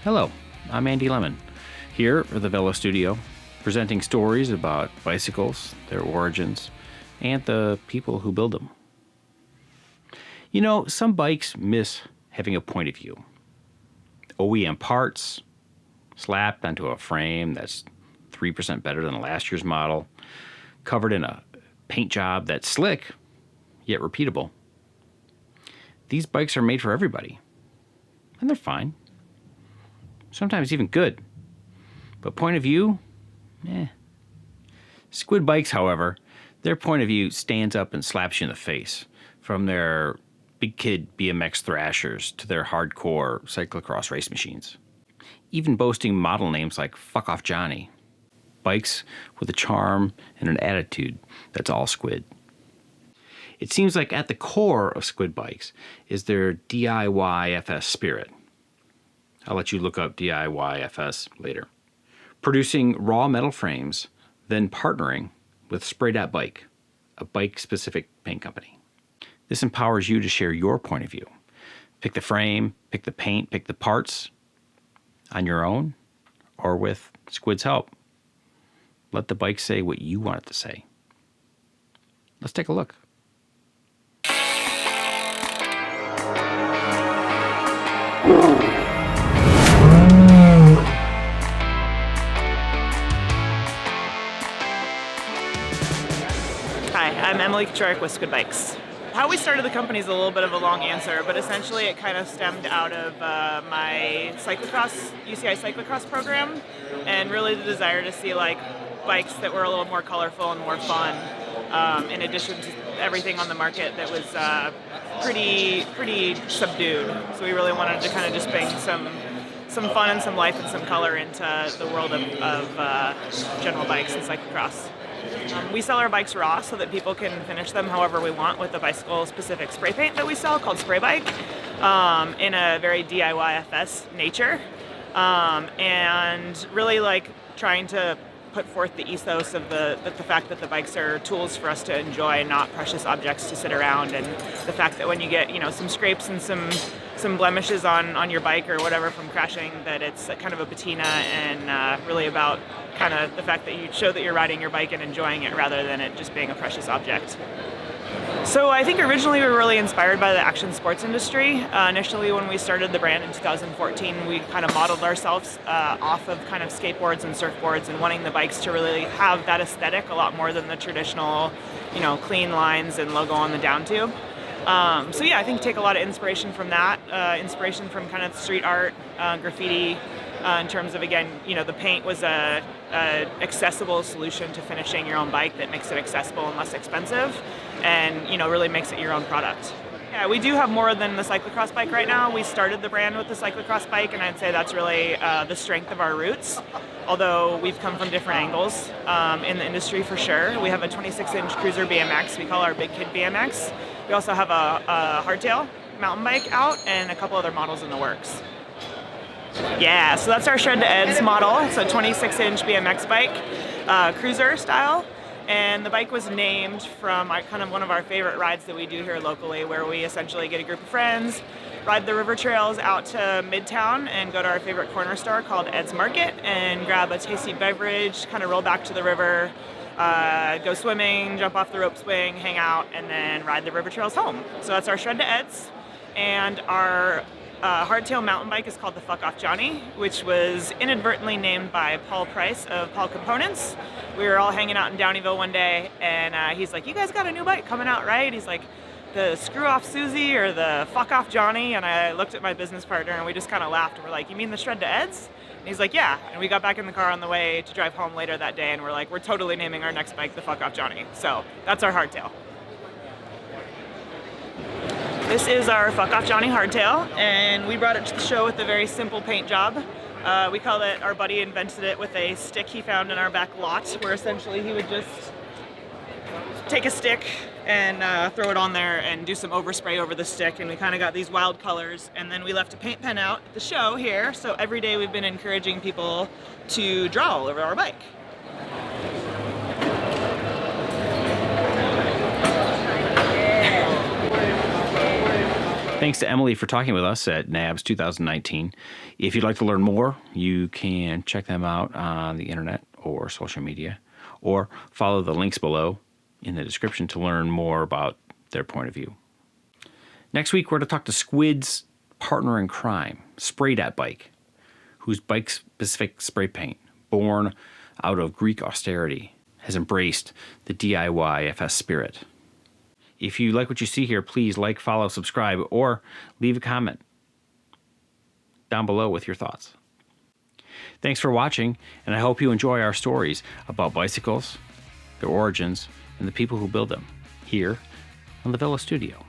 Hello, I'm Andy Lemon, here at the Velo Studio, presenting stories about bicycles, their origins, and the people who build them. You know, some bikes miss having a point of view. OEM parts slapped onto a frame that's 3% better than last year's model, covered in a paint job that's slick, yet repeatable. These bikes are made for everybody, and they're fine. Sometimes even good. But point of view? Squid Bikes, however, their point of view stands up and slaps you in the face. From their big kid BMX thrashers to their hardcore cyclocross race machines. Even boasting model names like Fuck Off Johnny. Bikes with a charm and an attitude that's all squid. It seems like at the core of Squid Bikes is their DIYFS spirit. I'll let you look up DIYFS later. Producing raw metal frames, then partnering with Spray Bike, a bike-specific paint company. This empowers you to share your point of view. Pick the frame, pick the paint, pick the parts on your own or with Squid's help. Let the bike say what you want it to say. Let's take a look. Hi, I'm Emily Kachorek with Squid Bikes. How we started the company is a little bit of a long answer, but essentially it kind of stemmed out of my cyclocross, UCI cyclocross program, and really the desire to see like bikes that were a little more colorful and more fun, in addition to everything on the market that was pretty subdued. So we really wanted to kind of just bring some fun and some life and some color into the world of general bikes and cyclocross. We sell our bikes raw so that people can finish them however we want with the bicycle-specific spray paint that we sell called Spray Bike, in a very DIYFS nature, and really like trying to put forth the ethos of the fact that the bikes are tools for us to enjoy, not precious objects to sit around, and the fact that when you get some scrapes and some blemishes on your bike or whatever from crashing, that it's kind of a patina and really about kind of the fact that you show that you're riding your bike and enjoying it rather than it just being a precious object. So I think originally we were really inspired by the action sports industry. Initially when we started the brand in 2014, we kind of modeled ourselves off of kind of skateboards and surfboards and wanting the bikes to really have that aesthetic a lot more than the traditional, clean lines and logo on the down tube. So yeah, I think take a lot of inspiration from that, inspiration from kind of street art, graffiti, in terms of, again, the paint was a accessible solution to finishing your own bike that makes it accessible and less expensive and, really makes it your own product. Yeah, we do have more than the cyclocross bike right now. We started the brand with the cyclocross bike, and I'd say that's really the strength of our roots, although we've come from different angles in the industry for sure. We have a 26-inch cruiser BMX we call our Big Kid BMX. We also have a hardtail mountain bike out and a couple other models in the works. Yeah, so that's our Shred to Eds model. It's a 26-inch BMX bike, cruiser style. And the bike was named from kind of one of our favorite rides that we do here locally, where we essentially get a group of friends, ride the river trails out to Midtown and go to our favorite corner store called Ed's Market and grab a tasty beverage, kind of roll back to the river, go swimming, jump off the rope swing, hang out, and then ride the river trails home. So that's our Shred to Eds. And our hardtail mountain bike is called the Fuck Off Johnny, which was inadvertently named by Paul Price of Paul Components. We were all hanging out in Downeyville one day, and he's like, "You guys got a new bike coming out, right?" He's like, "The Screw Off Susie or the Fuck Off Johnny?" And I looked at my business partner, and we just kind of laughed. And we're like, "You mean the Shred to Eds?" And he's like, "Yeah." And we got back in the car on the way to drive home later that day, and we're like, "We're totally naming our next bike the Fuck Off Johnny." So that's our hardtail. This is our Fuck Off Johnny hardtail, and we brought it to the show with a very simple paint job. We call it, our buddy invented it with a stick he found in our back lot, where essentially he would just take a stick and throw it on there and do some overspray over the stick, and we kind of got these wild colors. And then we left a paint pen out at the show here, so every day we've been encouraging people to draw all over our bike. Thanks to Emily for talking with us at NAHBS 2019. If you'd like to learn more, you can check them out on the internet or social media, or follow the links below in the description to learn more about their point of view. Next week, we're going to talk to Squid's partner in crime, Spray Dat Bike, whose bike-specific spray paint, born out of Greek austerity, has embraced the DIYFS spirit. If you like what you see here, please like, follow, subscribe, or leave a comment down below with your thoughts. Thanks for watching, and I hope you enjoy our stories about bicycles, their origins, and the people who build them here on the Villa Studio.